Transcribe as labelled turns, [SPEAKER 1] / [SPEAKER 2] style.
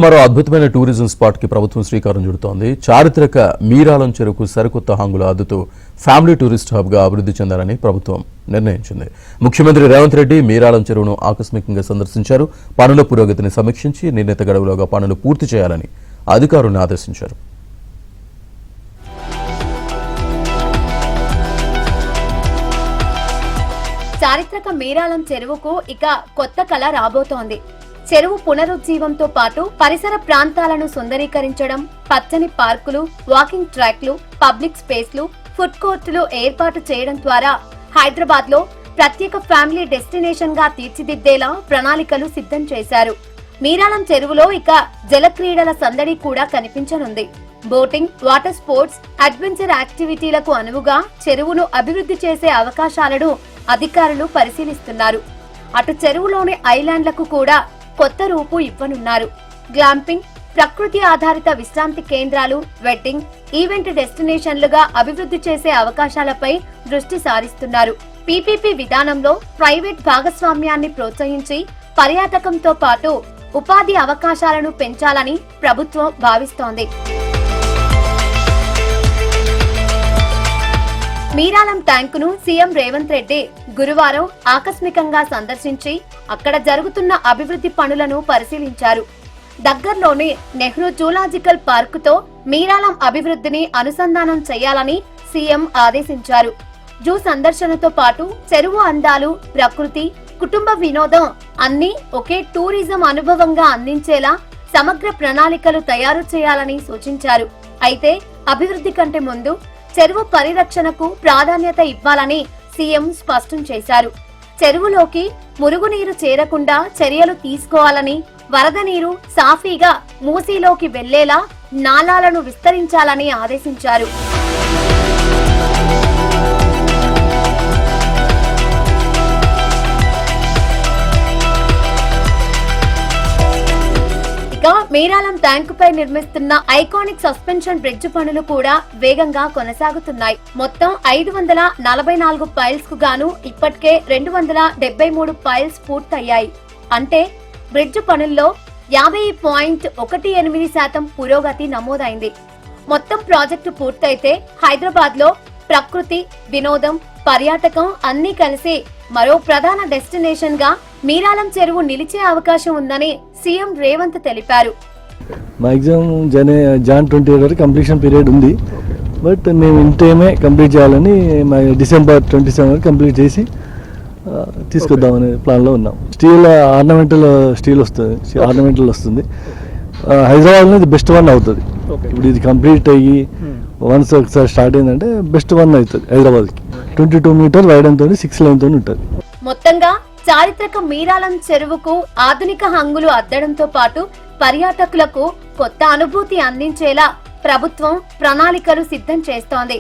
[SPEAKER 1] మరో అద్భుతమైన tourism spot కి ప్రభుత్వం శ్రీకారం చుడుతోంది. చారిత్రక మీరాలం చెరువుకు సరికొత్త హంగులు అద్దుతూ ఫ్యామిలీ టూరిస్ట్ హబ్ గా అభివృద్ధి చెందాలని ప్రభుత్వం నిర్ణయించింది. ముఖ్యమంత్రి రేవంత్ రెడ్డి మీరాలం చెరువును ఆకస్మికంగా సందర్శించారు. పనుల పురోగతిని సమీక్షించి నిర్ణీత గడువులోగా పనులు పూర్తి చేయాలని అధికారులను ఆదేశించారు.
[SPEAKER 2] చారిత్రక మీరాలం చెరువుకు ఇక కొత్త కళ రాబోతోంది. చెరువు పునరుజ్జీవంతో పాటు పరిసర ప్రాంతాలను సుందరీకరించడం, పచ్చని పార్కులు, వాకింగ్ ట్రాక్లు, పబ్లిక్ స్పేస్లు, ఫుడ్ కోర్టులు ఏర్పాటు చేయడం ద్వారా హైదరాబాద్ లో ప్రత్యేక ఫ్యామిలీ డెస్టినేషన్ గా తీర్చిదిద్దేలా ప్రణాళికలు సిద్ధం చేశారు. మీరాలం చెరువులో ఇక జలక్రీడల సందడి కూడా కనిపించనుంది. బోటింగ్, వాటర్ స్పోర్ట్స్, అడ్వెంచర్ యాక్టివిటీలకు అనువుగా చెరువును అభివృద్ధి చేసే అవకాశాలను అధికారులు పరిశీలిస్తున్నారు. అటు చెరువులోని ఐలాండ్లకు కూడా కొత్త రూపు ఇవ్వనున్నారు. గ్లాంపింగ్, ప్రకృతి ఆధారిత విశ్రాంతి కేంద్రాలు, వెడ్డింగ్, ఈవెంట్ డెస్టినేషన్లుగా అభివృద్ధి చేసే అవకాశాలపై దృష్టి సారిస్తున్నారు. పీపీపీ విధానంలో ప్రైవేట్ భాగస్వామ్యాన్ని ప్రోత్సహించి పర్యాటకంతో పాటు ఉపాధి అవకాశాలను పెంచాలని ప్రభుత్వం భావిస్తోంది. మీరాలం ట్యాంకును సీఎం రేవంత్ రెడ్డి గురువారం ఆకస్మికంగా సందర్శించి అక్కడ జరుగుతున్న అభివృద్ధి పనులను పరిశీలించారు. దగ్గర్లోని నెహ్రూ జూలాజికల్ పార్కుతో మీరాలం అభివృద్ధిని అనుసంధానం చేయాలని సీఎం ఆదేశించారు. జూ సందర్శనతో పాటు చెరువు అందాలు, ప్రకృతి, కుటుంబ వినోదం అన్ని ఒకే టూరిజం అనుభవంగా అందించేలా సమగ్ర ప్రణాళికలు తయారు చేయాలని సూచించారు. అయితే అభివృద్ధి కంటే ముందు చెరువు పరిరక్షణకు ప్రాధాన్యత ఇవ్వాలని సీఎం స్పష్టం చేశారు. చెరువులోకి మురుగునీరు చేరకుండా చర్యలు తీసుకోవాలని, వరద నీరు సాఫీగా మూసీలోకి వెళ్లేలా నాలాలను విస్తరించాలని ఆదేశించారు. మీరాలం ట్యాంకుపై నిర్మిస్తున్న ఐకానిక్ సస్పెన్షన్ బ్రిడ్జ్ పనులు కూడా వేగంగా కొనసాగుతున్నాయి. మొత్తం 544 పైల్స్ కు గాను ఇప్పటికే 273 పైల్స్ పూర్తయ్యాయి. అంటే బ్రిడ్జ్ పనుల్లో 50.18% పురోగతి నమోదైంది. మొత్తం ప్రాజెక్టు పూర్తయితే హైదరాబాద్ లో ప్రకృతి, వినోదం, పర్యాటకం అన్ని కలిసి మరో ప్రధాన డెస్టినేషన్ గా మీరాలం చెరువు నిలిచే అవకాశం ఉందని సీఎం రేవంత్ తెలిపారు.
[SPEAKER 3] మాక్సిమం జాన్ 28 వరకు కంప్లీషన్ పీరియడ్ ఉంది. బట్ మేము ఇన్ టైమే కంప్లీట్ చేయాలని డిసెంబర్ 27 వరకు కంప్లీట్ చేసి తీసుకొద్దామనే ప్లాన్లో ఉన్నాం. ఆర్నమెంటల్ స్టీల్ వస్తుంది. హైదరాబాద్లో ఇది బెస్ట్ వన్ అవుతుంది. ఇప్పుడు ఇది కంప్లీట్ అయ్యి వన్స్ ఒకసారి స్టార్ట్ అయిందంటే బెస్ట్ వన్ అవుతుంది. హైదరాబాద్కి 22 మీటర్ వైడంతో 6 లైన్తో ఉంటుంది.
[SPEAKER 2] మొత్తంగా చారిత్రక మీరాలం చెరువుకు ఆధునిక హంగులు అద్దడంతో పాటు పర్యాటకులకు కొత్త అనుభూతి అందించేలా ప్రభుత్వం ప్రణాళికలు సిద్ధం చేస్తోంది.